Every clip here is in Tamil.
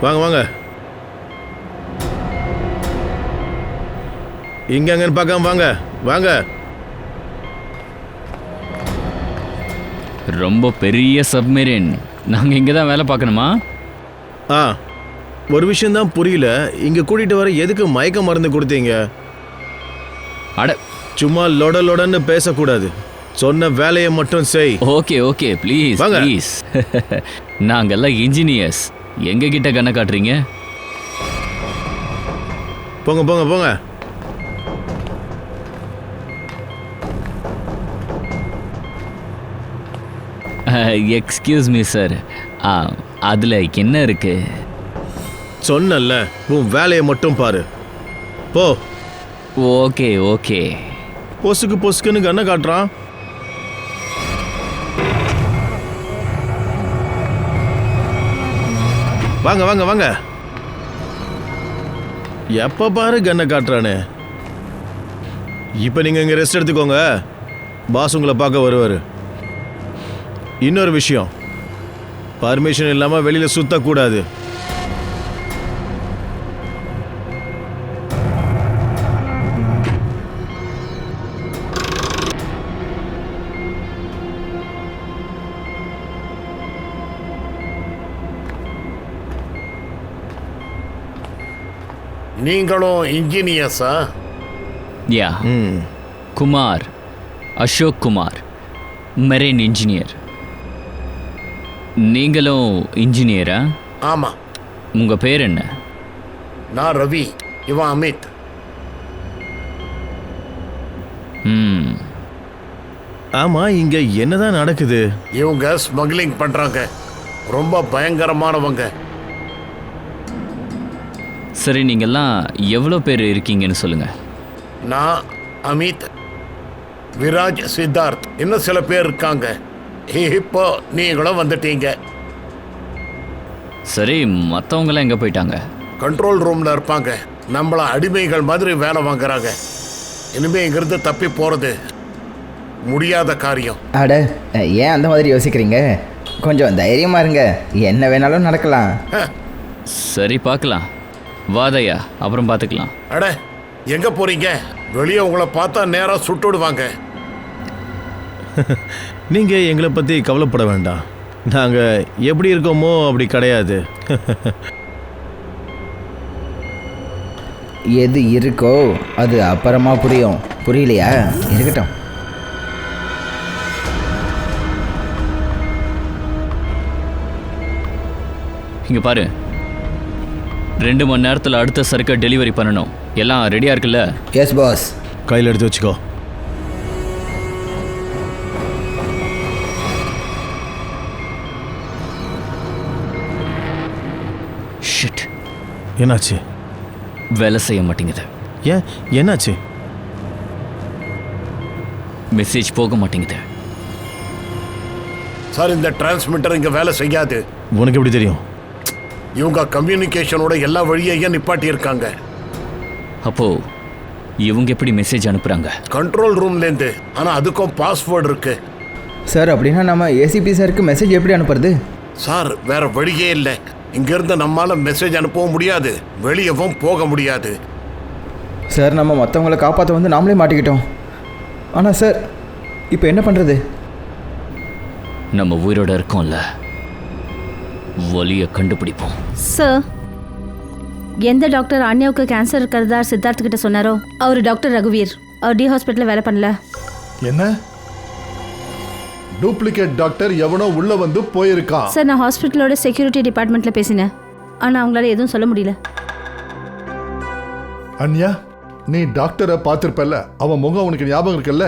வாங்க வாங்க. இங்க அங்கன்னு பார்க்காம வாங்க வாங்க. ரொம்ப பெரிய சப்மெரின். நாங்கள் இங்கே தான் வேலை பார்க்கணுமா? ஒரு விஷயம்தான் புரியல. இங்க கூட்டிட்டு வர எதுக்கு மயக்க மருந்து கொடுத்தீங்க? அட சும்மா லொட லொடன்னு பேசக்கூடாது. சொன்ன வேலையை மட்டும் செய். ஓகே ஓகே ப்ளீஸ் வாங்க. ப்ளீஸ். நாங்கெல்லாம் இன்ஜினியர்ஸ். எங்க கிட்ட கண்ணை காட்டுறீங்க? போங்க போங்க போங்க. எக்ஸ்கியூஸ் மீ சார், அதில் என்ன இருக்கு? சொன்னல, உன் வேலையை மட்டும் பாரு. போ. Okay okay. பொசுக்கு பொசுக்குன்னு கண்ணை காட்டுறான். வாங்க வாங்க வாங்க. எப்ப பாரு கண்ணை காட்டுறானே. இப்ப நீங்க இங்க ரெஸ்ட் எடுத்துக்கோங்க. பாஸ் உங்களை பார்க்க வருவாரு. இன்னொரு விஷயம், பர்மிஷன் இல்லாம வெளியில சுத்தக்கூடாது. நீங்களும் இன்ஜினியர்ஸா? யா, குமார், அசோக் குமார், மெரைன் இன்ஜினியர். நீங்களும் இன்ஜினியரா? ஆமா. உங்க பேர் என்ன? நான் ரவி, இவன் அமித். ஆமா, இங்க என்னதான் நடக்குது? இவங்க ஸ்மக்லிங் பண்றாங்க. ரொம்ப பயங்கரமானவங்க. சரி, நீங்கெல்லாம் எவ்வளோ பேர் இருக்கீங்கன்னு சொல்லுங்க. நான், அமித், விராஜ், சித்தார்த், இன்னும் சில பேர் இருக்காங்க. இப்போ நீங்களும் வந்துட்டீங்க. சரி, மற்றவங்களாம் எங்கே போயிட்டாங்க? கண்ட்ரோல் ரூம்ல இருப்பாங்க. நம்மள அடிமைகள் மாதிரி வேலை வாங்குறாங்க. இனிமே இங்கிருந்து தப்பி போறது முடியாத காரியம். அட, ஏன் அந்த மாதிரி யோசிக்கிறீங்க? கொஞ்சம் தைரியமா இருங்க, என்ன வேணாலும் நடக்கலாம். சரி, பார்க்கலாம். வாதையா, அப்புறம் பார்த்துக்கலாம். அட, எங்க போறீங்க? வெளியே உங்களை பார்த்தா நேரா சுட்டுடுவாங்க. நீங்க எங்களை பத்தி கவலைப்பட வேண்டாம். நாங்க எப்படி இருக்கோமோ அப்படி கிடையாது. எது இருக்கோ அது அப்புறமா புரியும். புரியலையா? இருக்கட்டும். இங்கே பாரு, 2 மணி நேரத்தில் அடுத்த சரக்கை டெலிவரி பண்ணணும். எல்லாம் ரெடியாக இருக்குல்ல? Yes boss. கையில் எடுத்து வச்சுக்கோ. ஷிட், என்னாச்சு? வேலை செய்ய மாட்டேங்குது. ஏன், என்னாச்சு? மெசேஜ் போக மாட்டேங்குது. சார், இந்த டிரான்ஸ்மிட்டர் இங்க வேலை செய்யாது. உனக்கு எப்படி தெரியும்? இவங்க கம்யூனிகேஷனோட எல்லா வழியையும் நிப்பாட்டி இருக்காங்க. அப்போ இவங்க எப்படி மெசேஜ் அனுப்புறாங்க? கண்ட்ரோல் ரூம்லேருந்து. ஆனா அதுக்கும் பாஸ்வேர்டு இருக்கு. சார், அப்படின்னா நம்ம ஏசிபி சாருக்கு மெசேஜ் எப்படி அனுப்புறது? சார், வேற வழியே இல்லை. இங்கிருந்து நம்மால மெசேஜ் அனுப்பவும் முடியாது, வெளியவும் போக முடியாது. சார், நம்ம மற்றவங்களை காப்பாற்ற வந்து நாமளே மாட்டிக்கிட்டோம். ஆனால் சார், இப்போ என்ன பண்ணுறது? நம்ம உயிரோட இருக்கோம்ல, வலியை கண்டுபிடிப்போம். சார், எந்த டாக்டர் அன்யாவுக்கு கேன்சர் இருக்கிறதா சித்தார்த் கிட்ட சொன்னாரோ அவர் டாக்டர் ரகுவீர். அவர் டி ஹாஸ்பிட்டலில் வேலை பண்ணல. என்ன? டூப்ளிகேட் டாக்டர் எவனோ உள்ள வந்து போயிருக்கான். சார், நான் ஹாஸ்பிட்டலோட செக்யூரிட்டி டிபார்ட்மெண்ட்டில் பேசினேன். ஆனால் அவங்களால எதுவும் சொல்ல முடியல. அன்யா, நீ டாக்டரை பார்த்துருப்பல்ல, அவன் முகம் உனக்கு ஞாபகம் இருக்குல்ல?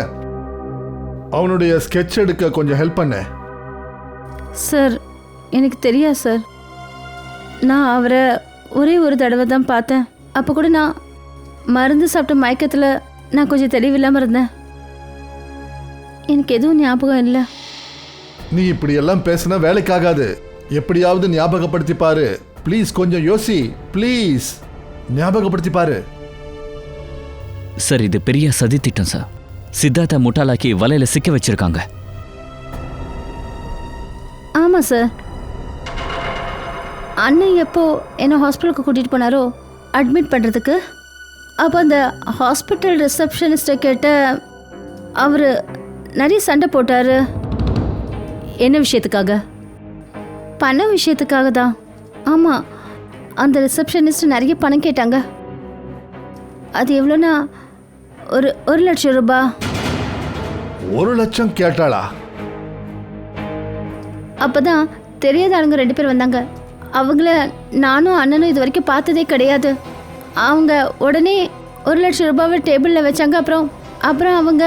அவனுடைய ஸ்கெட்ச் எடுக்க கொஞ்சம் ஹெல்ப் பண்ண. சார், எனக்கு தெரியாது சார். நான் அவரை ஒரே ஒரு தடவை தான் பார்த்தேன். அப்போ கூட நான் மருந்து சாப்பிட்ட மயக்கத்தில் நான் கொஞ்சம் தெளிவில்லாமல் இருந்தேன். எனக்கு எதுவும் ஞாபகம் இல்லை. நீ இப்படி எல்லாம் பேசினா வேலைக்காகாது. எப்படியாவது ஞாபகப்படுத்தி பாரு ப்ளீஸ். கொஞ்சம் யோசி ப்ளீஸ். ஞாபகப்படுத்தி பாரு. சார், இது பெரிய சதி திட்டம் சார். சித்தார்த்தை முட்டாளாக்கி வலையில சிக்க வச்சிருக்காங்க. ஆமாம் சார், அண்ணன் எப்போ என்ன ஹாஸ்பிட்டலுக்கு கூட்டிகிட்டு போனாரோ அட்மிட் பண்ணுறதுக்கு, அப்போ அந்த ஹாஸ்பிட்டல் ரிசப்ஷனிஸ்ட்டை கேட்ட அவர் நிறைய சண்டை போட்டார். என்ன விஷயத்துக்காக? பண விஷயத்துக்காக தான். ஆமாம், அந்த ரிசப்ஷனிஸ்ட் நிறைய பணம் கேட்டாங்க. அது எவ்வளோனா ஒரு 1,00,000 ரூபாய். 1,00,000 கேட்டாளா? அப்போ தான் தெரியாத ஆளுங்க 2 பேர் வந்தாங்க. அவங்கள நானும் அண்ணனும் இது வரைக்கும் பார்த்ததே கிடையாது. அவங்க உடனே 1,00,000 ரூபாவை டேபிளில் வச்சாங்க. அப்புறம் அவங்க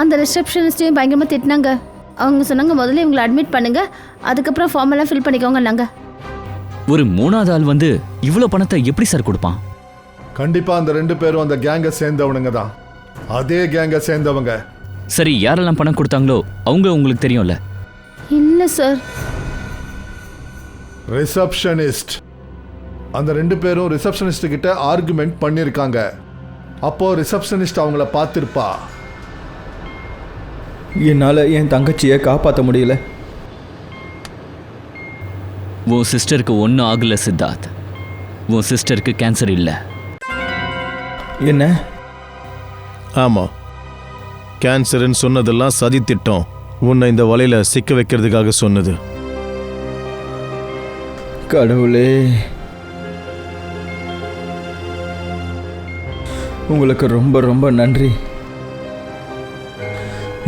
அந்த ரிசப்ஷனிஸ்டையும் பயங்கரமாக திட்டினாங்க. அவங்க சொன்னாங்க, முதல்ல இவங்களை அட்மிட் பண்ணுங்க, அதுக்கப்புறம் ஃபார்மெல்லாம் ஃபில் பண்ணிக்கோங்கன்னாங்க. ஒரு 3வது ஆள் வந்து இவ்வளோ பணத்தை எப்படி சார் கொடுப்பான்? கண்டிப்பா அந்த 2 பேரும் அந்த கேங்கை சேர்ந்தவனுங்க தான். அதே கேங்கை சேர்ந்தவங்க. சரி, யாரெல்லாம் பணம் கொடுத்தாங்களோ அவங்க உங்களுக்கு தெரியும்ல? இல்லை சார். ரிசப்ஷனிஸ்ட். அந்த 2 பேரும் ரிசப்ஷனிஸ்ட் கிட்ட ஆர்குமெண்ட் பண்ணியிருக்காங்க. அப்போ ரிசப்ஷனிஸ்ட் அவங்கள பார்த்திருப்பா. என்னால் என் தங்கச்சியை காப்பாற்ற முடியல. உன் சிஸ்டருக்கு ஒன்றும் ஆகலை சித்தார்த். உன் சிஸ்டருக்கு கேன்சர் இல்லை. என்ன? ஆமாம், கேன்சர்னு சொன்னதெல்லாம் சதி திட்டம். உன்னை இந்த வலையில் சிக்க வைக்கிறதுக்காக சொன்னது. கடவுளே, உங்களுக்கு ரொம்ப ரொம்ப நன்றி.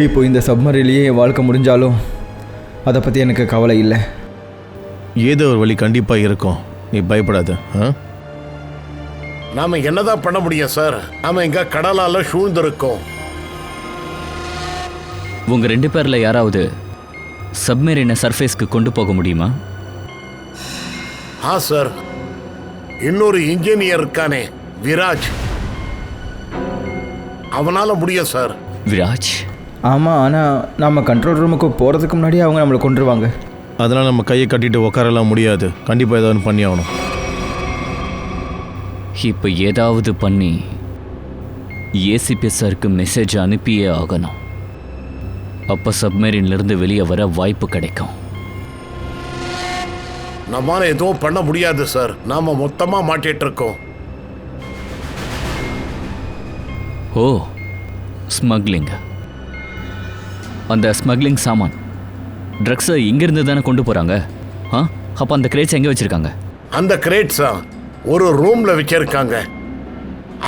இப்போ இந்த சப்மரிலேயே என் வாழ்க்கை முடிஞ்சாலும் அதை பற்றி எனக்கு கவலை இல்லை. ஏதோ ஒரு வழி கண்டிப்பாக இருக்கும், நீ பயப்படாத. நாம என்னதான் பண்ண முடியும் சார்? நாம இங்க கடலால சூழ்ந்திருக்கோம். உங்கள் 2 பேரில் யாராவது சப்மெரினை சர்ஃபேஸ்க்கு கொண்டு போக முடியுமா? சார், இன்னொரு இன்ஜினியர் இருக்கானே, விராஜ், அவனால முடியும் சார். விராஜ்? ஆமாம், ஆனால் நம்ம கண்ட்ரோல் ரூமுக்கு போகிறதுக்கு முன்னாடி அவங்க நம்மளை கொண்டுருவாங்க. அதனால் நம்ம கையை கட்டிட்டு உட்காரலாம் முடியாது. கண்டிப்பாக ஏதாவது பண்ணி ஆகணும். இப்போ ஏதாவது பண்ணி ஏசிபி சாருக்கு மெசேஜ் அனுப்பியே ஆகணும். அப்போ சப்மெரின்லேருந்து வெளியே வர வாய்ப்பு கிடைக்கும். நம்மால எதுவும் பண்ண முடியாது சார். நாம மொத்தமா மாட்டிட்டு இருக்கோம். ஓ, ஸ்மக்லிங். அந்த ஸ்மக்லிங் சாமான் ட்ரக்ஸை இங்கேருந்து தானே கொண்டு போகிறாங்க. அப்போ அந்த கிரேட்ஸ் எங்கே வச்சுருக்காங்க? அந்த கிரேட்ஸா ஒரு ரூம்ல வச்சிருக்காங்க.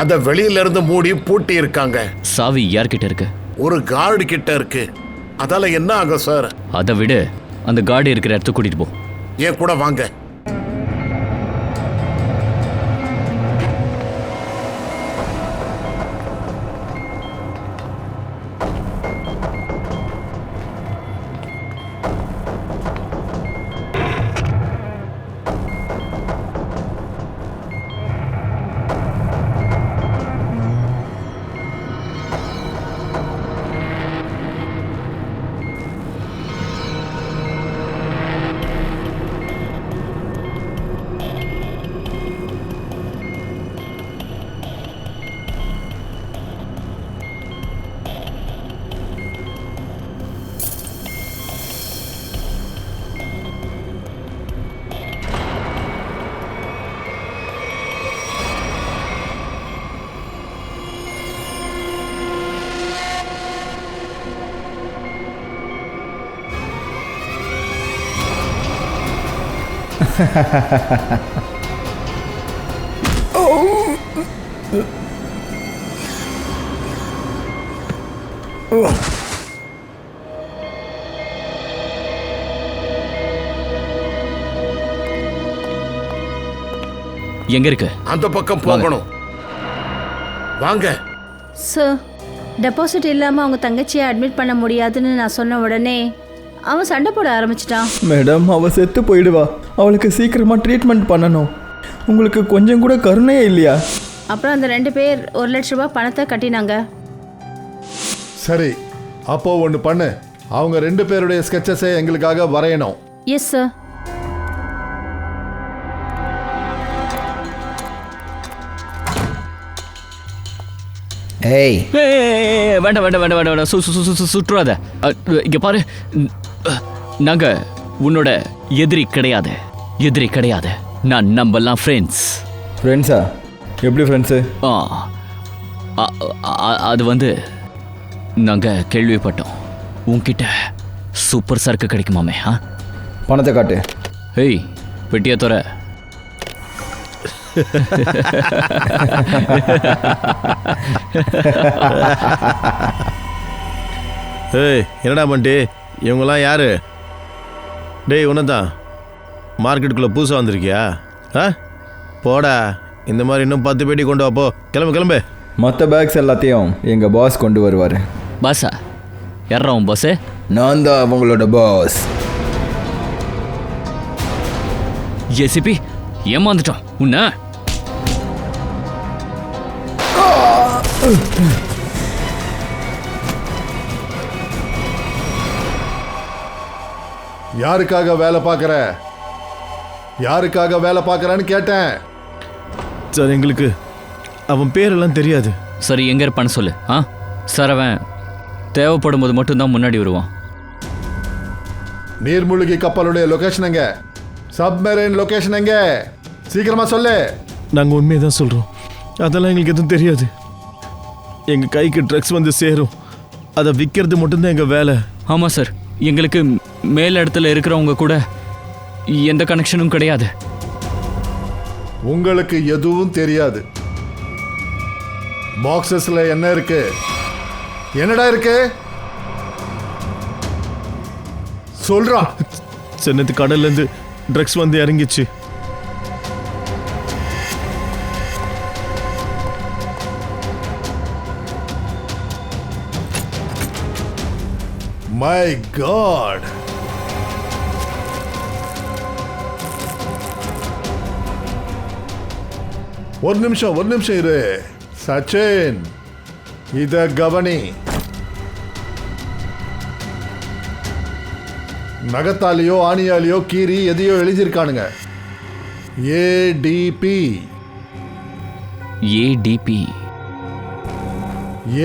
அதை வெளியில இருந்து மூடி பூட்டி இருக்காங்க. சாவி யார்கிட்ட இருக்கு? ஒரு கார்டு கிட்ட இருக்கு. அதால என்ன ஆகும் சார்? அதை விட அந்த கார்டு இருக்கிற இடத்துக்கு கூட்டிகிட்டு போ. ஏன் கூட வாங்க. எங்க இருக்கு? அந்த பக்கம் போகணும். வாங்க சார். டெபாசிட் இல்லாமல் அவங்க தங்கச்சியை அட்மிட் பண்ண முடியாதுன்னு நான் சொன்ன உடனே அவன் சண்டை போட ஆரம்பிச்சிட்டான். மேடம், அவள் செத்து போயிடுவா. அவளுக்கு சீக்கிரமாக ட்ரீட்மெண்ட் பண்ணணும். உங்களுக்கு கொஞ்சம் கூட கருணையே இல்லையா? அப்புறம் அந்த 2 பேர் 1,00,000 ரூபாய் பணத்தை கட்டினாங்க. சரி, அப்போ ஒன்று பண்ணு. அவங்க 2 பேருடைய ஸ்கெட்சஸை எங்களுக்காக வரையணும். Yes sir. ஏய், வேண்டாம் வேண்டாம் வேண்டாம் வேண்டாம் வேண்டாம். சுற்றுறாத. இங்கே பாரு, நாங்கள் உன்னோட எதிரி கிடையாது. நான் நம்பலாம் ஃப்ரெண்ட்ஸ். ஃப்ரெண்ட்ஸா? எப்படி ஃப்ரெண்ட்ஸு? அது வந்து நாங்கள் கேள்விப்பட்டோம் உன்கிட்ட சூப்பர் சரக்கு கிடைக்குமாமே. பணத்தை காட்டு. ஏய், பெட்டியை தர. ஏய், என்னடா பண்ணிட்டு இவங்கெல்லாம் யாரு? டேய், உன்னதான் மார்க்கெட்டுக்குள்ளே புதுசாக வந்திருக்கியா? போடா, இந்த மாதிரி இன்னும் 10 பேட்டி கொண்டு வாப்போ. கிளம்பு கிளம்பு. மற்ற பேக்ஸ் எல்லாத்தையும் எங்கள் பாஸ் கொண்டு வருவார். பாஸா? யாரா உன் பாஸு? நான் தான் அவங்களோட பாஸ். ஏசிபி, ஏமாந்துட்டோம் உன்ன. யாருக்காக வேலை பார்க்குற? யாருக்காக வேலை பார்க்குறான்னு கேட்டேன். சார், எங்களுக்கு அவன் பேரெல்லாம் தெரியாது. சரி, எங்கே இருப்பான்னு சொல்லு. சார், அவன் தேவைப்படும் போது மட்டும்தான் முன்னாடி வருவான். நீர்மூழ்கி கப்பலுடைய லொகேஷன் எங்க? சப்மரைன் லொகேஷன் எங்க? சீக்கிரமா சொல்லு. நாங்கள் உண்மையை தான் சொல்கிறோம். அதெல்லாம் எங்களுக்கு எதுவும் தெரியாது. எங்கள் கைக்கு ட்ரக்ஸ் வந்து சேரும், அதை விற்கிறது மட்டும்தான் எங்கள் வேலை. ஆமாம் சார், எங்களுக்கு மேல் இடத்துல இருக்கிறவங்க கூட எந்த கனெக்ஷனும் கிடையாது. உங்களுக்கு எதுவும் தெரியாது. பாக்ஸஸ்ல என்ன இருக்கு? என்னடா இருக்கு? சொல்றா. சென்னத்து கடல்லேருந்து ட்ரக்ஸ் வந்து இறங்கிச்சு. My God. ஒரு நிமிஷம் இரு. சச்சின், இத கவனி. நகத்தாலேயோ ஆணியாலேயோ கீரி எதையோ எழுதியிருக்கானுங்க. ஏடிபி. ஏடிபி.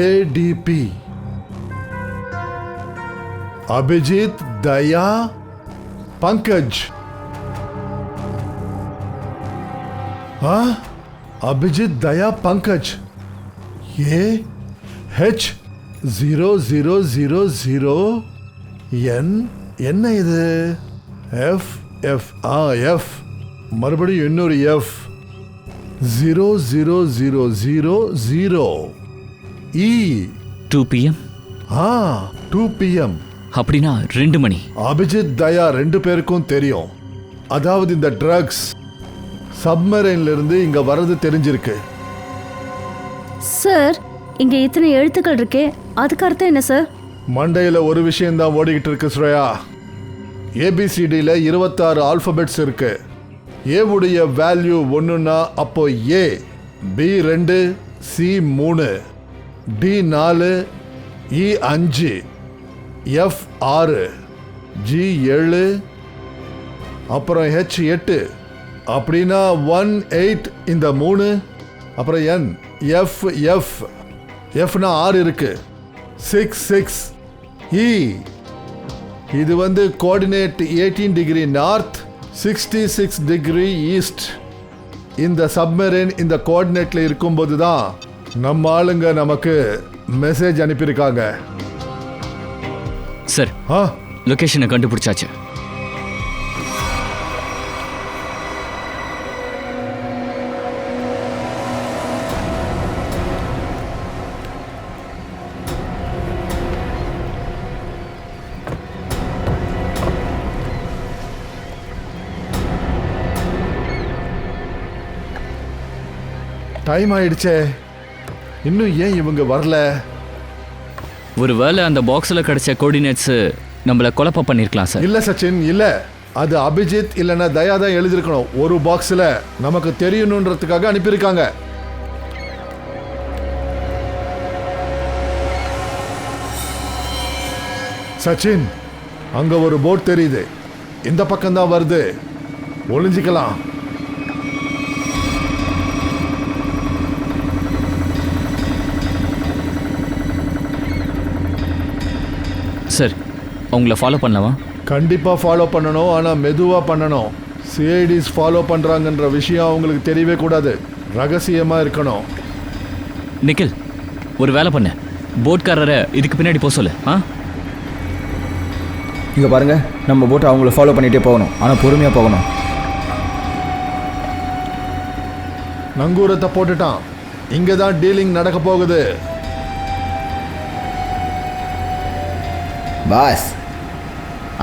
ஏடிபி. அபிஜித் தயா பங்கஜ். அபிஜித் தயா பங்கஜ். H0000 என். என்ன இது? எஃப் எஃப் எஃப் மறுபடியும் இன்னொரு எஃப். 0000 E 2 PM. 2 PM. அப்படின்னா 2 மணி. அபிஜித் தயா 2 பேருக்கும் தெரியும். அதாவது இந்த ட்ரக்ஸ் சப்மரைன்ல இருந்து இங்க வர்றது தெரிஞ்சிருக்கு. சார், இங்கே இத்தனை எழுத்துக்கள் இருக்கே, அதுக்கு அர்த்தம் என்ன சார்? மண்டையில் ஒரு விஷயம் தான் ஓடிக்கிட்டு இருக்கு ஸ்ரேயா. ஏபிசிடியில் 26 ஆல்பபெட்ஸ் இருக்கு. ஏவுடைய வேல்யூ 1ன்னா அப்போ ஏ, பி 2, சி 3, டி 4, இ 5, எஃப் 6, ஜி 7, அப்புறம் ஹெச் 8. அப்படின்னா 1 8 இந்த 3. அப்புறம் என் எஃப் எஃப் எஃப்னா 6 இருக்கு. 6 6. இ இது வந்து coordinate 18 degree north, 66 degree east. இந்த சப்மரைன் இந்த கோஆர்டினேட்ல இருக்கும்போது தான் நம்ம ஆளுங்க நமக்கு மெசேஜ் அனுப்பியிருக்காங்க. சார், லொகேஷனை கண்டுபிடிச்சாச்சு. டைம் ஆயிடுச்சே, இன்னும் ஏன் இவங்க வரல? ஒருவேளை அந்த பாக்ஸில் கிடைச்ச கோஆர்டினேட்ஸ் நம்மளை குழப்பம் பண்ணியிருக்கலாம் சார். இல்ல சச்சின், இல்ல. அது அபிஜித் இல்லைன்னா தயா தான் எழுதியிருக்கணும். ஒரு பாக்ஸில் நமக்கு தெரியணுன்றதுக்காக அனுப்பியிருக்காங்க. சச்சின், அங்க ஒரு போட் தெரியுது. இந்த பக்கம் தான் வருது. ஒளிஞ்சிக்கலாம். சார், அவங்கள ஃபாலோ பண்ணலாமா? கண்டிப்பா ஃபாலோ பண்ணணும். ஆனா மெதுவா பண்ணணும். சிஐடிஸ் ஃபாலோ பண்றாங்கன்ற விஷயம் அவங்களுக்கு தெரியவே கூடாது. ரகசியமா இருக்கணும். நிக்கில், ஒரு வேலை பண்ண, போட்காரரை இதுக்கு பின்னாடி போக சொல்லு. இங்கே பாருங்க, நம்ம போட்டு அவங்கள ஃபாலோ பண்ணிகிட்டே போகணும், ஆனால் பொறுமையாக போகணும். நங்கூரத்தை போட்டுட்டான். இங்கே தான் டீலிங் நடக்க போகுது. பாஸ்,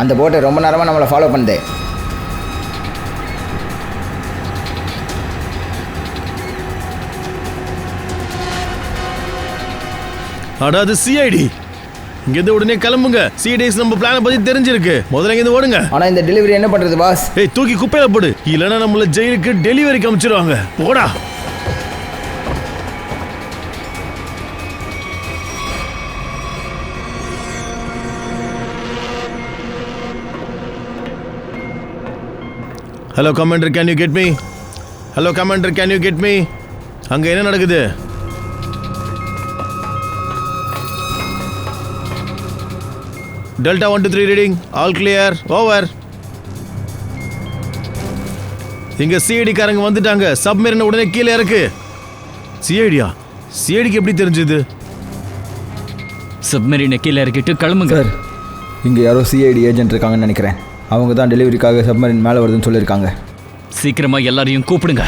அந்த போட்டை ரொம்ப நேரமாக நம்மளை ஃபாலோ பண்ணுது. அடா, அது சிஐடி. இங்கேருந்து உடனே கிளம்புங்க. சிஐடிஸ் நம்ம பிளானை பத்தி தெரிஞ்சிருக்கு. முதல்ல இங்கேருந்து ஓடுங்க. ஆனால் இந்த டெலிவரி என்ன பண்ணுறது பாஸ்? ஏய், தூக்கி குப்பையில போடு, இல்லைன்னா நம்மள ஜெயிலுக்கு டெலிவரிக்கு அனுப்பிச்சிருவாங்க. போடா. Hello commander, can you get me? Hello commander, can you get me? அங்க என்ன நடக்குது? Delta 1 to 3 reading, all clear, over. இங்க சிஐடி காரங்க வந்துட்டாங்க. சப்மெரின் உடனே கீழே இறக்கு. சிஐடியா? சிஐடிக்கு எப்படி தெரிஞ்சது? சப்மெரினை கீழே இறக்கிட்டு கிளம்புங்க. சார், இங்கே யாரோ சிஐடி ஏஜென்ட் இருக்காங்கன்னு நினைக்கிறேன். அவங்க தான் டெலிவரிக்காக சப்மரின் மேலே வருதுன்னு சொல்லியிருக்காங்க. சீக்கிரமா எல்லாரையும் கூப்பிடுங்க.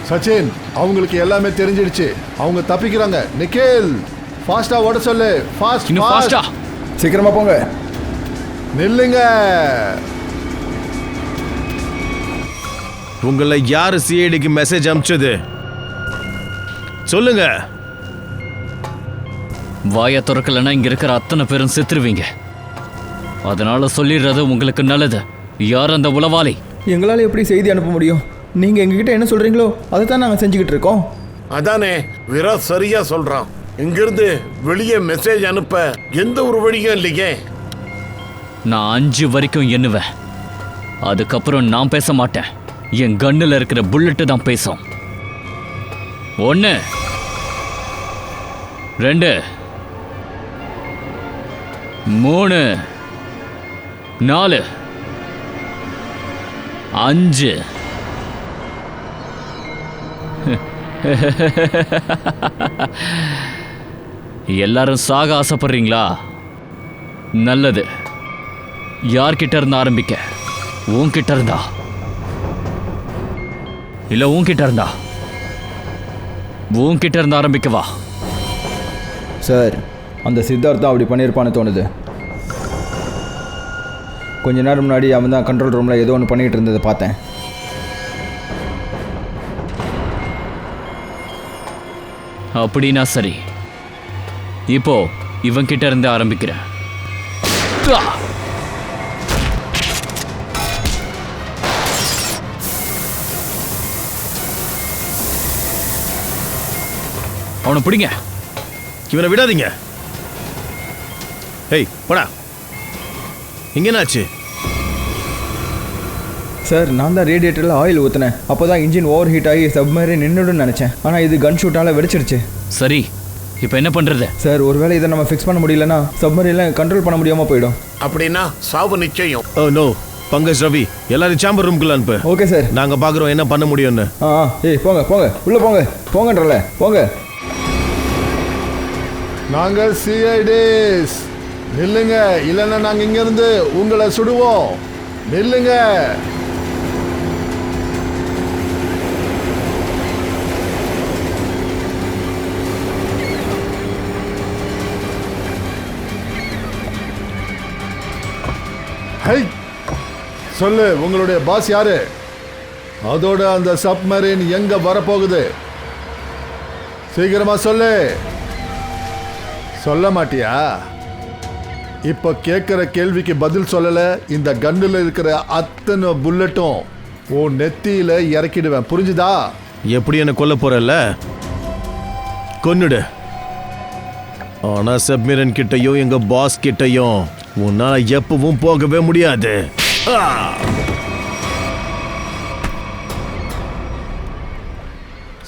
சச்சின், அவங்களுக்கு எல்லாமே தெரிஞ்சிடுச்சு. அவங்க தப்பிக்கிறாங்க. நிக்கில், ஃபாஸ்டா ஓட சொல்லு. ஃபாஸ்ட், இன்னும் ஃபாஸ்டா. சீக்கிரமாக போங்க. நில்லுங்க. உங்களை யாரு சிஐடிக்கு மெசேஜ் அனுப்பிச்சது? சொல்லுங்க. வாயை திறக்கலன்னா இங்க இருக்கிற அத்தனை பேரும் செத்துருவீங்க. அதனால சொல்லிடுறது உங்களுக்கு நல்லது. யார் அந்த உளவாளி? எங்களால் எப்படி செய்தி அனுப்ப முடியும்? நீங்கள் எங்ககிட்ட என்ன சொல்கிறீங்களோ அதை தான் நாங்கள் செஞ்சுக்கிட்டு இருக்கோம். அதானே விராட் சரியா சொல்றான். இங்கிருந்து வெளியே மெசேஜ் அனுப்ப எந்த ஒரு வழியும் இல்லையே. நான் 5 வரைக்கும் எண்ணுவேன். அதுக்கப்புறம் நான் பேச மாட்டேன். என் கண்ணில் இருக்கிற புல்லட்டு தான் பேசும். 1 2 3 4 5. எல்லாரும் சாக ஆசைப்படுறீங்களா? நல்லது. யார்கிட்ட இருந்து ஆரம்பிக்க? உன்கிட்ட இருந்தா இல்ல உன்கிட்ட இருந்தா? உன்கிட்ட இருந்து ஆரம்பிக்கவா? சார், அந்த சித்தார்த்தா அப்படி பண்ணியிருப்பான்னு தோணுது. கொஞ்ச நேரம் முன்னாடி அவன் தான் கண்ட்ரோல் ரூமில் ஏதோ ஒன்று பண்ணிக்கிட்டு இருந்ததை பார்த்தேன். அப்படின்னா சரி, இப்போ இவன் கிட்ட இருந்து ஆரம்பிக்கிறேன். அவனை பிடிங்க. இவனை விடாதீங்க. ஏய், போடா. இங்க என்னாச்சு? சார், நான் தான் ரேடியேட்டரில் ஆயில் ஊற்றினேன். அப்போ தான் இன்ஜின் ஓவர் ஹீட் ஆகி சப்மரீன் நின்றுடுன்னு நினச்சேன். ஆனால் இது கன் ஷூட்டால் வெடிச்சிருச்சு. சரி, இப்போ என்ன பண்றது? சார், ஒருவேளை இதை நம்ம ஃபிக்ஸ் பண்ண முடியலன்னா சப்மரீனில் கண்ட்ரோல் பண்ண முடியாமல் போயிடும். அப்படின்னா சாவு நிச்சயம். Oh no. பங்கஜ், ரவி, எல்லாரும் சாம்பர் ரூம்குள்ள அனுப்பு. Okay sir. நாங்க பாக்குறோம் என்ன பண்ண முடியும்னு. ஏய், போங்க போங்க, உள்ளே போங்க, போங்கன்றல போங்க. நாங்கள் சிஐடிஸ். நில்லுங்க, இல்லைன்னா நாங்கள் இங்கிருந்து உங்களை சுடுவோம். நில்லுங்க. ஹை, சொல்லு, உங்களுடைய பாஸ் யாரு? அதோட அந்த சப்மரீன் எங்க வரப்போகுது? சீக்கிரமா சொல்லு. சொல்ல மாட்டியா? இப்போ கேட்குற கேள்விக்கு பதில் சொல்லல, இந்த கன்னில் இருக்கிற அத்தனை புல்லட்டும் உன் நெத்தியில இறக்கிடுவேன். புரிஞ்சுதா? எப்படி என்ன கொல்ல போறல்ல? கொன்னுடு. ஆனா சப்மிரன் கிட்டையும் எங்க பாஸ் கிட்டையும் உன்னால எப்பவும் போகவே முடியாது.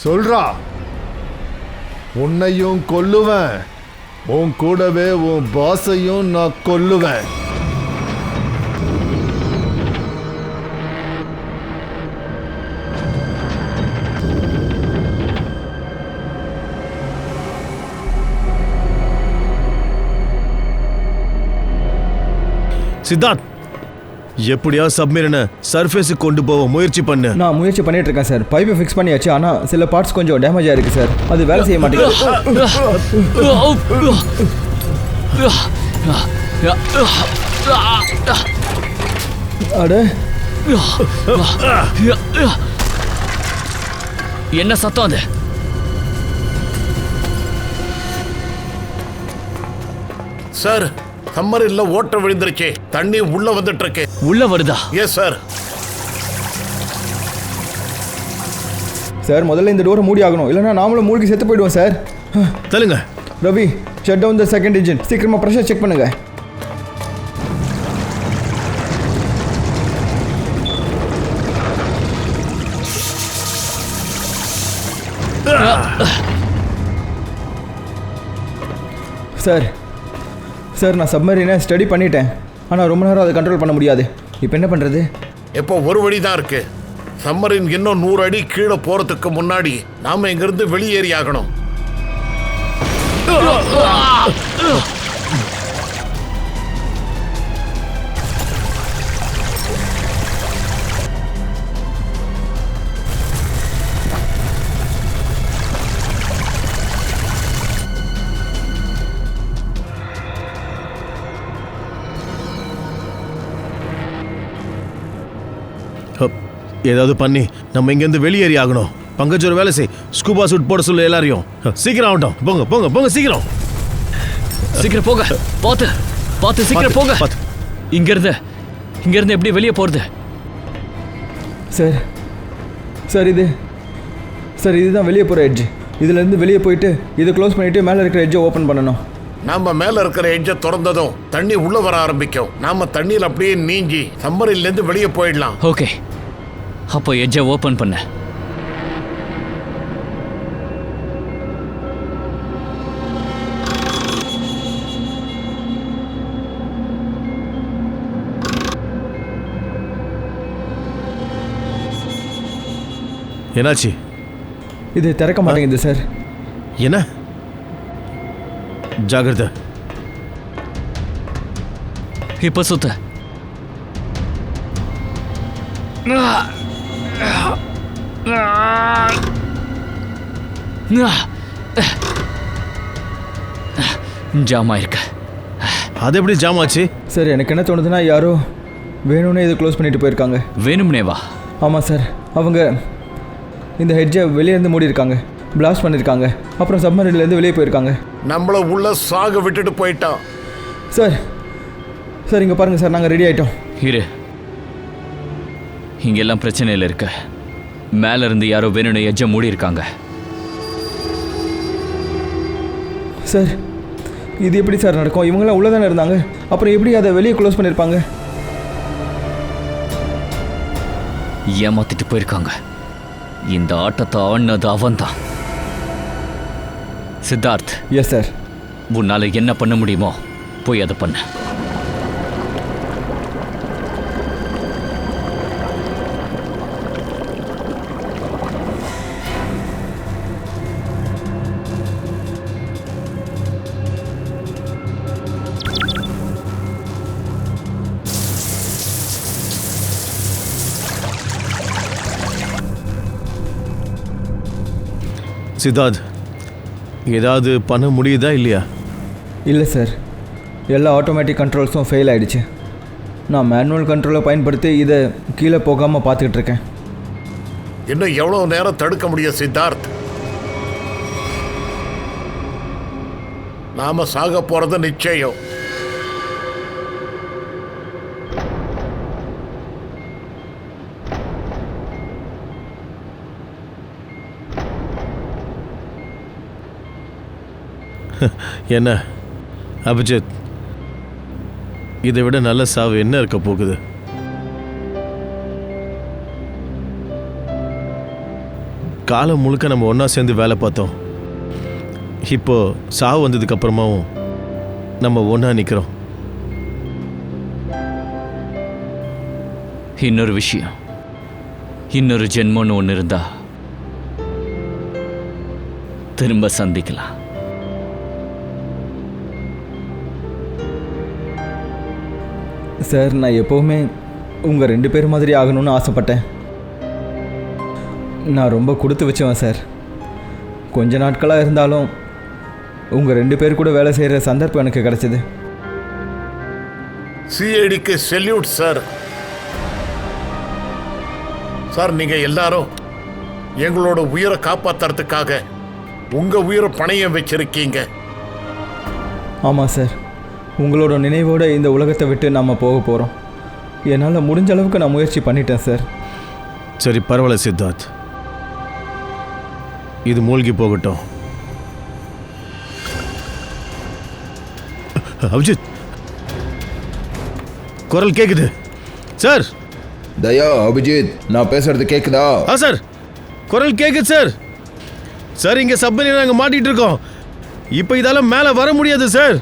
சொல்றா, உன்னையும் கொல்லுவேன். உன் கூடவே உன் பாஸையும் நான் கொல்லுவேன். சித்தார்த், எப்படியா சப்மரீனை சர்ஃபேஸுக்கு கொண்டு போக முயற்சி பண்ணு. நான் முயற்சி பண்ணிட்டு இருக்கேன் சார். பைப்பை ஃபிக்ஸ் பண்ணியாச்சு, ஆனால் சில பார்ட்ஸ் கொஞ்சம் டேமேஜ் ஆயிருக்கு சார். அது வேலை செய்ய மாட்டேங்குது. அட, என்ன சத்தம் அது? சார், சம்மரில் ஓட்ட விழுந்துருச்சு. தண்ணி உள்ள வந்துட்டு இருக்கு. உள்ள வருதா? Yes sir. சார் முதல்ல இந்த டோரை மூடி ஆகணும், இல்லைன்னா நாமளும் மூழ்கி செத்து போயிடுவோம் சார். தள்ளுங்க. Ravi, shut down the second engine. சீக்கிரமா ப்ரெஷர் செக் பண்ணுங்க. சார் சார், நான் சப்மரீனை ஸ்டடி பண்ணிட்டேன், ஆனால் ரொம்ப நேரம் அதை கண்ட்ரோல் பண்ண முடியாது. இப்போ என்ன பண்ணுறது? இப்போ ஒரு வழி தான் இருக்கு. சம்மரின் இன்னும் 100 அடி கீழே போறதுக்கு முன்னாடி நாம இங்கிருந்து வெளியேறி ஆகணும். ஏதாவது பண்ணி நம்ம இங்கேருந்து வெளியேறி ஆகணும். பங்கஜ் ஒரு வேலை செய், ஸ்கூபா சூட் போட சொல்லு எல்லாரையும். சீக்கிரம் ஆகட்டும். போங்க போங்க போங்க, சீக்கிரம் சீக்கிரம் போங்க. பார்த்து பார்த்து சீக்கிரம் போங்க. பார்த்து. இங்கிருந்து எப்படி வெளியே போறது? சார் சார் இதுதான் வெளியே போகிற எட்ஜ். இதுலேருந்து வெளியே போயிட்டு இதை க்ளோஸ் பண்ணிவிட்டு மேலே இருக்கிற எட்ஜை ஓப்பன் பண்ணணும். நாம மேல இருக்கிற எட்ஜை திறந்ததும் தண்ணி உள்ள வர ஆரம்பிக்கும். நாம தண்ணியில் அப்படியே நீஞ்சி சம்மரிலேருந்து வெளியே போயிடலாம். ஓகே, அப்போ எட்ஜை ஓப்பன் பண்ண. என்னாச்சு? இது திறக்க மாட்டேங்குது சார். என்ன? ஜாகிரதை. இப்போ சுத்த. ஜாம் ஆயிருக்கு. அது எப்படி ஜாம் ஆச்சு? சார் எனக்கு என்ன தோணுதுன்னா, யாரோ வேணும்னே இதை க்ளோஸ் பண்ணிட்டு போயிருக்காங்க. வேணும்னேவா? ஆமாம் சார், அவங்க இந்த ஹெட்ஜை வெளியேருந்து மூடி இருக்காங்க, பிளாஸ்ட் பண்ணியிருக்காங்க, அப்புறம் சப்மரீன்லேருந்து வெளியே போயிருக்காங்க. நம்மள உள்ள சாக விட்டுட்டு போயிட்டான். சார் சார் இங்கே பாருங்கள் சார், நாங்கள் ரெடி ஆகிட்டோம். இரு, இங்கெல்லாம் பிரச்சனையில் இருக்க. மேல இருந்து யாரோ வேணும்னு எட்ஜை மூடி இருக்காங்க. சார் இது எப்படி சார் நடக்கும்? இவங்களாம் உள்ளே தானே இருந்தாங்க, அப்புறம் எப்படி அதை வெளியே க்ளோஸ் பண்ணியிருப்பாங்க? ஏமாத்திட்டு போயிருக்காங்க. இந்த ஆட்டத்தை ஆடினது அவன் தான். Siddharth, yes sir. உன்னால என்ன பண்ண முடியுமோ போய் அதை பண்ண. சித்தார்த், ஏதாவது பண்ண முடியுதா இல்லையா? இல்லை சார், எல்லா ஆட்டோமேட்டிக் கண்ட்ரோல்ஸும் ஃபெயில் ஆகிடுச்சு. நான் மேனுவல் கண்ட்ரோலை பயன்படுத்தி இதை கீழே போகாமல் பார்த்துக்கிட்டு இருக்கேன். இன்னும் எவ்வளோ நேரம் தடுக்க முடியும் சித்தார்த்? நாம சாக போறது நிச்சயம். என்ன அபிஜித், இதை விட நல்ல சாவு என்ன இருக்க போகுது? காலம் முழுக்க நம்ம ஒன்றா சேர்ந்து வேலை பார்த்தோம். இப்போ சாவு வந்ததுக்கு அப்புறமாவும் நம்ம ஒன்றா நிற்கிறோம். இன்னொரு விஷயம், இன்னொரு ஜென்மம்னு ஒன்று இருந்தா திரும்ப சந்திக்கலாம். சார், நான் எப்போவுமே உங்கள் 2 பேர் மாதிரி ஆகணும்னு ஆசைப்பட்டேன். நான் ரொம்ப கொடுத்து வச்சவன் சார். கொஞ்ச நாட்களாக இருந்தாலும் உங்கள் 2 பேர் கூட வேலை செய்கிற சந்தர்ப்பம் எனக்கு கிடைச்சது. சிஐடிக்கு செல்யூட் சார். சார், நீங்க எல்லாரும் எங்களோட உயிரை காப்பாத்துறதுக்காக உங்க உயிரை பணையம் வச்சிருக்கீங்க. ஆமாம் சார், உங்களோட நினைவோடு இந்த உலகத்தை விட்டு நாம் போக போகிறோம். என்னால் முடிஞ்ச அளவுக்கு நான் முயற்சி பண்ணிட்டேன் சார். சரி, பரவாயில்ல சித்தார்த், இது மூழ்கி போகட்டும். அபிஜித், குரல் கேக்குது சார். தயா, அபிஜித், நான் பேசுறது கேக்குதா? சார், குரல் கேக்குது சார். சார், இங்க சப்மரீன் நாங்க மாட்டிட்டு இருக்கோம். இப்போ இதால மேல வர முடியாது சார்.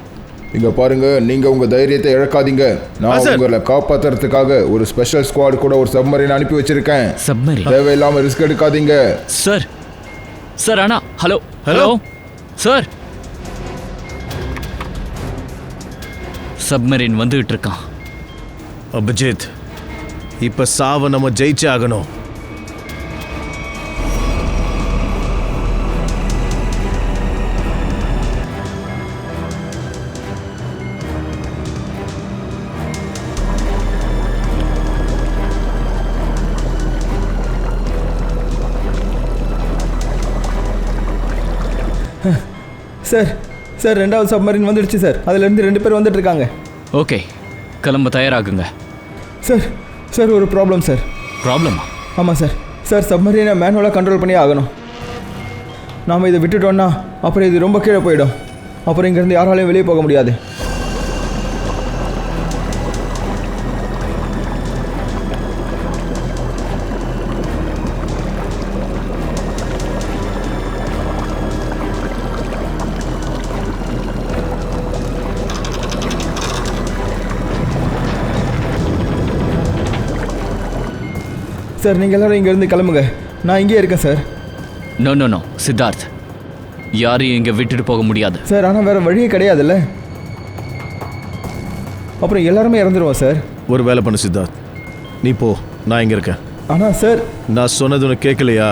இங்க பாருங்க, நீங்க உங்க தைரியத்தை இழக்காதீங்க. நான் சார். உங்களை காப்பாத்துறதுக்காக ஒரு ஸ்பெஷல் ஸ்குவாட் கூட ஒரு சப்மரீன் அனுப்பி வச்சிருக்கேன். சப்மரீன்? தேவையில்லாம ரிஸ்க் எடுக்காதீங்க. சார், சார், அண்ணா, ஹலோ ஹலோ சார். சப்மரீன் வந்துகிட்டு இருக்கான். அபிஜித், இப்ப சாவை நம்ம ஜெயிச்சே ஆகணும். சார், சார், 2வது சப்மரீன் வந்துடுச்சு சார். அதுலேருந்து 2 பேர் வந்துட்டு இருக்காங்க. ஓகே, கிளம்ப தயாராகுங்க. சார், சார், ஒரு ப்ராப்ளம் சார். ப்ராப்ளமா? ஆமாம் சார். சார், சப்மரீனை மேனுவலாக கண்ட்ரோல் பண்ணி ஆகணும். நாம் இதை விட்டுட்டோன்னா அப்புறம் இது ரொம்ப கீழே போயிடும். அப்புறம் இங்கேருந்து யாராலையும் வெளியே போக முடியாது. சார், நீங்கள் எல்லோரும் இங்கேருந்து கிளம்புங்க. நான் இங்கேயே இருக்கேன் sir. No no no Siddharth, யாரையும் இங்கே விட்டுட்டு போக முடியாது சார். ஆனால் வேறு வழியே கிடையாதுல்ல. அப்புறம் எல்லாருமே இறந்துருவோம் சார். ஒரு வேலை பண்ணு சித்தார்த், நீ போ, நான் இங்க இருக்கேன். ஆனால் சார், நான் சொன்னது உனக்கு கேட்கலையா?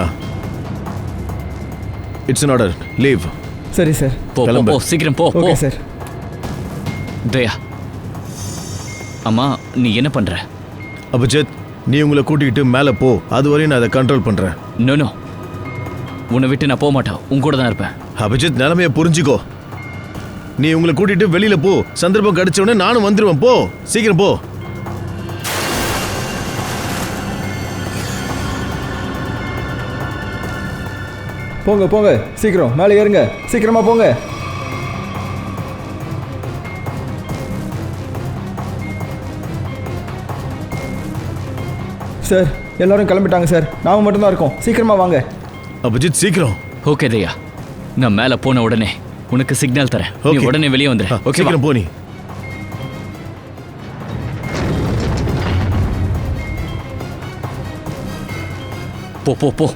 It's an order, leave. சரி சார். போ போ, கிளம்பு. போ சீக்கிரம் போ போ. Okay sir. தயா, அம்மா, நீ என்ன பண்ற? அபிஜித், நீ உங்களை கூட்டிகிட்டு மேலே போ. அது வரையும் நான் அதை கண்ட்ரோல் பண்றேன். நோ நோ, உன்னை விட்டு நான் போக மாட்டேன். உன் கூட தான் இருப்பேன். அபிஜித், நிலைமையை புரிஞ்சுக்கோ. நீ உங்களை கூட்டிட்டு வெளியில போ. சந்தர்ப்பம் கிடைச்ச உடனே நானும் வந்துருவேன். போ, சீக்கிரம் போ. போங்க போங்க, சீக்கிரம் மேலே ஏறுங்க. சீக்கிரமாக போங்க. சார், எல்லாரும் கிளம்பிட்டாங்க சார். நாம மட்டும்தான் இருக்கோம். சீக்கிரமாக வாங்க. அபிஜித், சீக்கிரம். ஓகே தயா, நான் மேலே போன உடனே உனக்கு சிக்னல் தரேன். நீ Okay. உடனே வெளியே வந்துடு. ஓகே, சீக்கிரம் போ. நீ போ போ போ.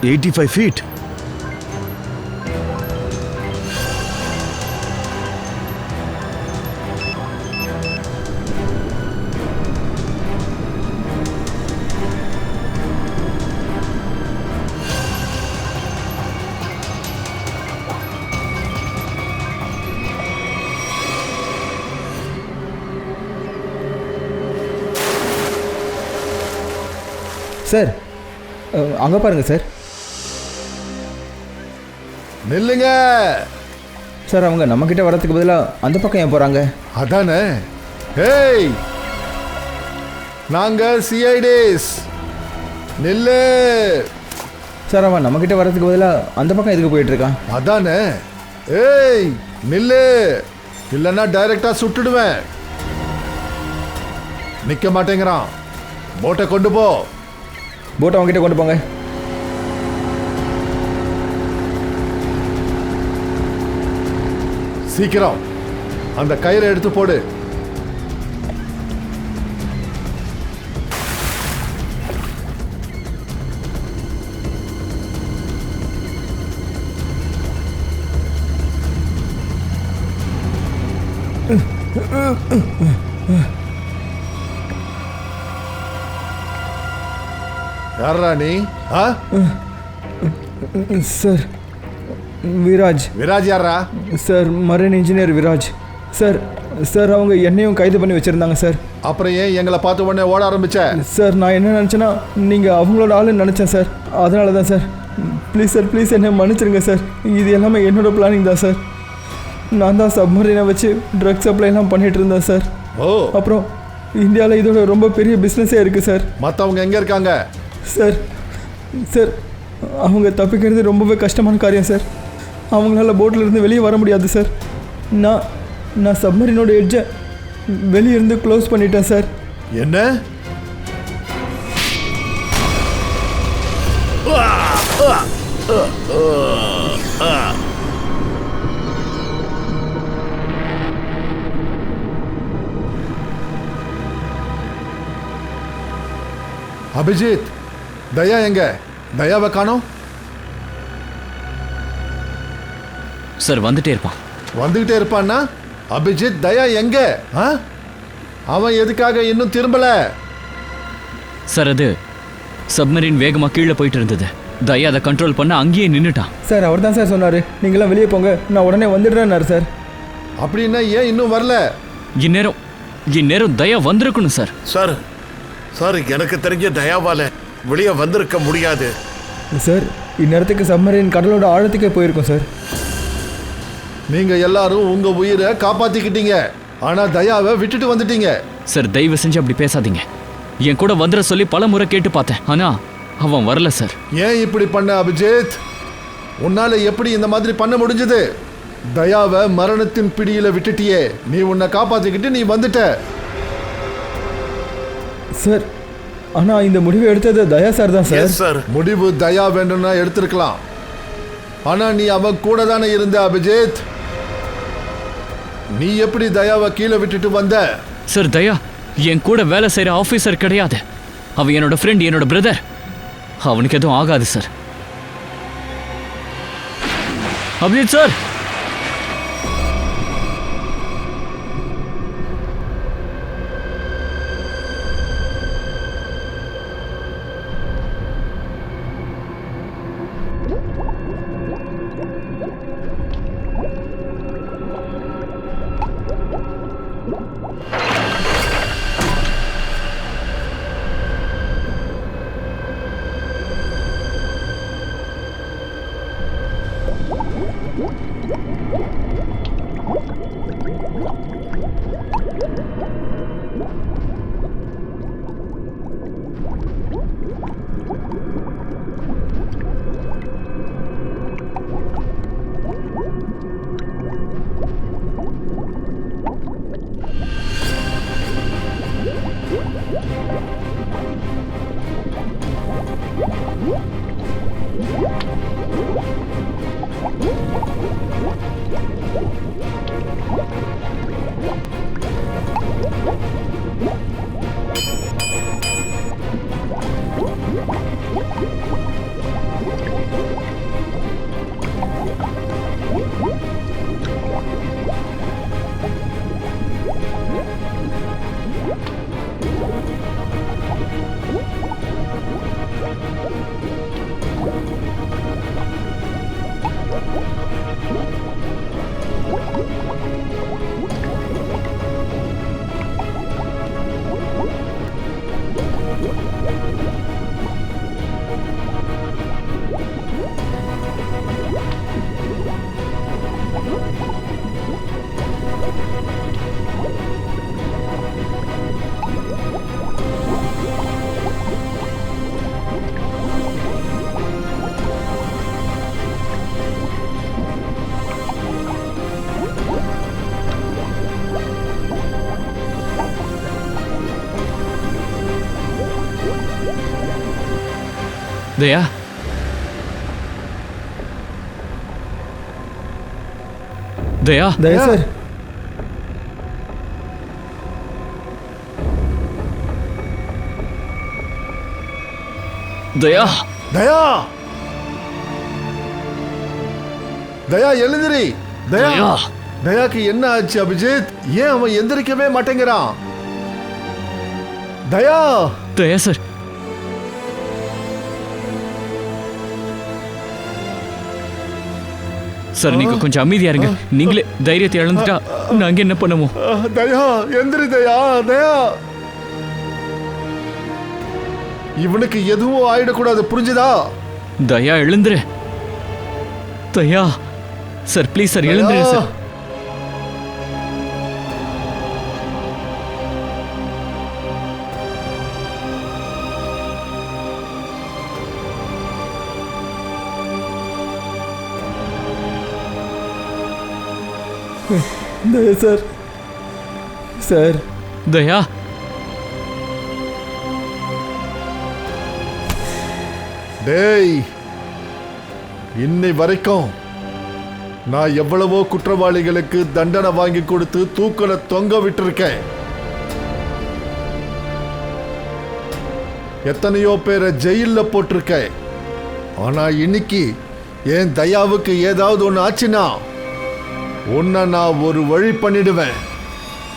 $85 feet. சார் அங்கே பாருங்கள் சார். நில்லுங்க. சார் அவங்க நம்மக்கிட்ட வரதுக்கு பதிலாக அந்த பக்கம் ஏன் போகிறாங்க? அதானே. ஹேய், நாங்க சிஐடிஸ். நில்லு. சார் அவன் நம்மக்கிட்ட வரதுக்கு பதிலாக அந்த பக்கம் எதுக்கு போயிட்டுருக்கான்? அதானே. ஏய் நில்லு, இல்லைன்னா டைரக்டா சுட்டுடுவேன். நிக்க மாட்டேங்கிறான். போட்டை கொண்டு போ. போட்டை அவங்ககிட்ட கொண்டு போங்க. சீக்கிரம் அந்த கயிறை எடுத்து போடு. யாரா நீ? சார் விராஜ். விராஜ் யாரா? Sir marine engineer Viraj. Sir sir அவங்க என்னையும் கைது பண்ணி வச்சுருந்தாங்க சார். அப்புறம் ஏன் எங்களை பார்த்த உடனே ஓட ஆரம்பிச்ச? சார் நான் என்ன நினச்சேன்னா நீங்கள் அவங்களோட ஆளுன்னு நினச்சேன் சார். அதனால தான் சார். ப்ளீஸ் சார், ப்ளீஸ் என்னை மன்னிச்சிருங்க சார். இது எல்லாமே என்னோடய பிளானிங் தான் சார். நான் தான் சப்மரீனை வச்சு ட்ரக் சப்ளைலாம் பண்ணிகிட்டு இருந்தேன் சார். ஓ, அப்புறம் இந்தியாவில் இதோட ரொம்ப பெரிய பிஸ்னஸே இருக்குது சார். மற்றவங்க எங்கே இருக்காங்க? சார் சார் அவங்க தப்பிக்கிறது ரொம்பவே கஷ்டமான காரியம் சார். அவங்களால போட்டில் இருந்து வெளியே வர முடியாது சார். நான் சப்மரீனோட எட்ஜை வெளியே இருந்து க்ளோஸ் பண்ணிட்டேன் சார். என்ன? அபிஜித், தயா எங்க? தயாவை காணோம். சார் வந்துட்டே இருப்பான். வந்துகிட்டே இருப்பான்னா அபிஜித், தயா எங்க? அவன் எதுக்காக இன்னும் திரும்பல? சார் அது சப்மரீன் வேகமாக கீழே போயிட்டு இருந்தது. தயா அதை கண்ட்ரோல் பண்ண அங்கேயே நின்றுட்டான். சார் அவர் தான் சார் சொன்னார், நீங்களாம் வெளியே போங்க, நான் உடனே வந்துடுறேன்னாரு சார். அப்படின்னா ஏன் இன்னும் வரல? இந்நேரம் தயா வந்திருக்கணும் சார். சார் சார் எனக்கு தெரிஞ்ச தயாவால வெளியே வந்திருக்க முடியாது சார். இந்நேரத்துக்கு சப்மரீன் கடலோட ஆழத்துக்கே போயிருக்கோம் சார். நீங்க எல்லாரும் உங்க உயிரை காப்பாத்திக்கிட்டீங்க, ஆனா தயாவை விட்டுட்டு வந்துட்டீங்க. சார் தயவு செஞ்சு அப்படி பேசாதீங்க. என் கூட வந்துட சொல்லி பல முறை கேட்டு பார்த்தேன், ஆனா அவன் வரல சார். ஏன் இப்படி பண்ண அபிஜித்? உன்னால எப்படி இந்த மாதிரி பண்ண முடிஞ்சது? தயாவை மரணத்தின் பிடியில விட்டுட்டியே, நீ உன்னை காப்பாத்திக்கிட்டு நீ வந்துட்ட. சார் ஆனால் இந்த முடிவை எடுத்தது தயா சார் தான் சார். சார் முடிவு தயா வேண்டும்னா எடுத்திருக்கலாம், ஆனா நீ அவன் கூட தானே இருந்த அபிஜித். நீ எப்படி தயாவை கீழே விட்டுட்டு வந்த? சார் தயா என் கூட வேலை செய்யற ஆபீசர் கிடையாது. அவன் என்னோட ஃப்ரெண்ட், என்னோட பிரதர். அவனுக்கு எதுவும் ஆகாது சார். அபிஜித் சார். தயா தயா தயா சார். தயா தயா தயா எழுந்திரி. தயா தயா தயாக்கு என்ன ஆச்சு அபிஜித்? ஏன் அவன் எந்திரிக்கவே மாட்டேங்கிறான்? தயா தயா சார், சார் நீங்க கொஞ்சம் அமைதியா இருங்க. நீங்களே தைரியத்தை இழந்துட்டா நாங்க என்ன பண்ணுவோம்? தயா எந்திரி. தயா தயா இவனுக்கு எதுவும் ஆயிடக்கூடாது, புரிஞ்சுதா? தயா எழுந்துரு. தயா சார் ப்ளீஸ் சார் எழுந்துரு சார். தயா சார். சார் தயா டேய், இன்னை வரைக்கும் நான் எவ்வளவோ குற்றவாளிகளுக்கு தண்டனை வாங்கி கொடுத்து தூக்கல தொங்க விட்டிருக்கேன். எத்தனையோ பேரை ஜெயில்ல போட்டிருக்கேன். ஆனா இன்னைக்கு என் தயாவுக்கு ஏதாவது ஒன்று ஆச்சுன்னா உன்னை நான் ஒரு வழி பண்ணிடுவேன்.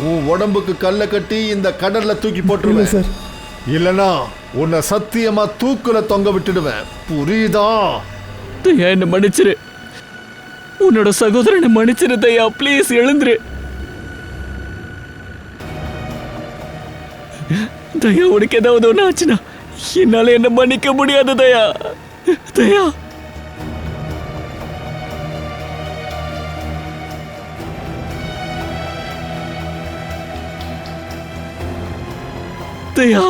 உன் உடம்புக்கு கல்லை கட்டி இந்த கடல்ல தூக்கி போட்டுருவேன் சார். இல்லனா உன்னை சத்தியமா தூக்குல தொங்க விட்டுடுவேன், புரியுதா? தயா என்ன மன்னிச்சிரு. உன்னோட சகோதரனை மன்னிச்சிரு தயா, ப்ளீஸ் எழுந்துரு. தயா உனக்கு ஏதாவது ஒன்று ஆச்சுன்னா என்னால என்ன மன்னிக்க முடியாது தயா. தயா தயா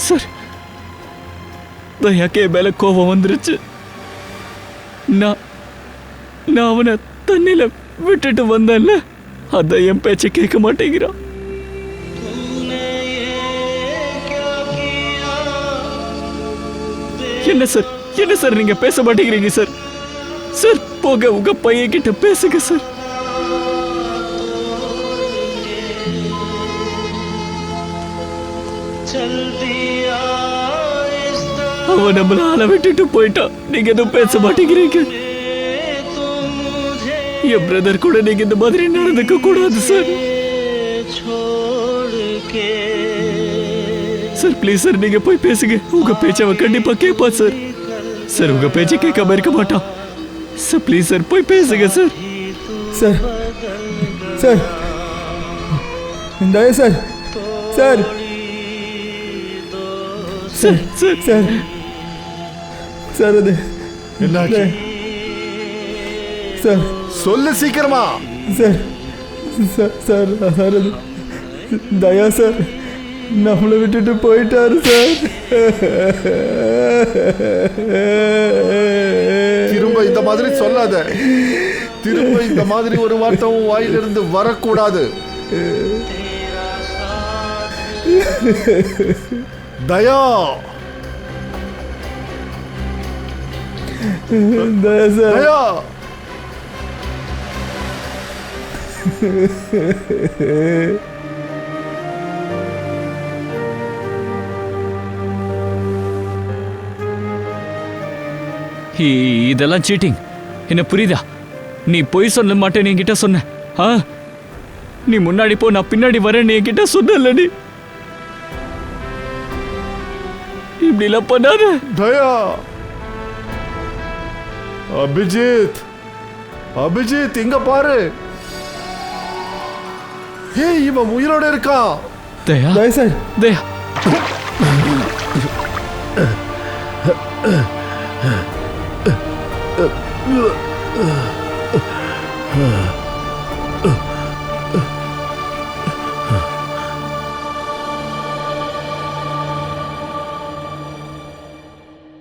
சார், தயாக்கு என் மேல கோபம் வந்துருச்சு. நான் அவனை தண்ணியில விட்டுட்டு வந்தேன்ல, அதான் என் பேச்சை கேட்க மாட்டேங்கிறான். என்ன சார் நீங்க பேச மாட்டேங்கிறீங்க சார்? சார் போக உங்க பையன் கிட்ட பேசுங்க சார். அவன் நம்மள ஆள விட்டுட்டு போயிட்டான். நீங்க எதுவும் பேச மாட்டேங்கிறீங்க. என் பிரதர் கூட நீங்க இந்த மாதிரி நடந்துக்க கூடாது சார். சார் ப்ளீஸ் சார் நீங்க போய் பேசுங்க. உங்க பேச்ச அவன் கண்டிப்பா கேட்பா சார். சார் உங்க பேச்ச கேட்காம இருக்க மாட்டான். சார் ப்ளீஸ் சார் போய் பேசுங்க sir. Sir sir Daya sir. Sir sir sir sir sir அது என்னாச்சு? சார் சொல்லு சீக்கிரமா. சார் சார் சார் சார் அது தயா சார் நம்மளை விட்டுட்டு போயிட்டாரு சார். திரும்ப இந்த மாதிரி சொல்லாத. திரும்ப இந்த மாதிரி ஒரு வார்த்தை உன் வாயிலிருந்து வரக்கூடாது. தயா தயா சார். தயா இதெல்லாம் சீட்டிங். என்ன புரியுதா? நீ பொய் சொல்ல மாட்டேன்னு என்கிட்ட சொன்ன. நீ முன்னாடி போ, நான் பின்னாடி வரேன்னு என்கிட்ட சொன்னல. நீ இப்படிலாம் பண்ணாத தயா. அபிஜித், அபிஜித் இங்க பாரு. ஏய் இவன் உயிரோட இருக்கான். தயா தயா சார். தயா Uh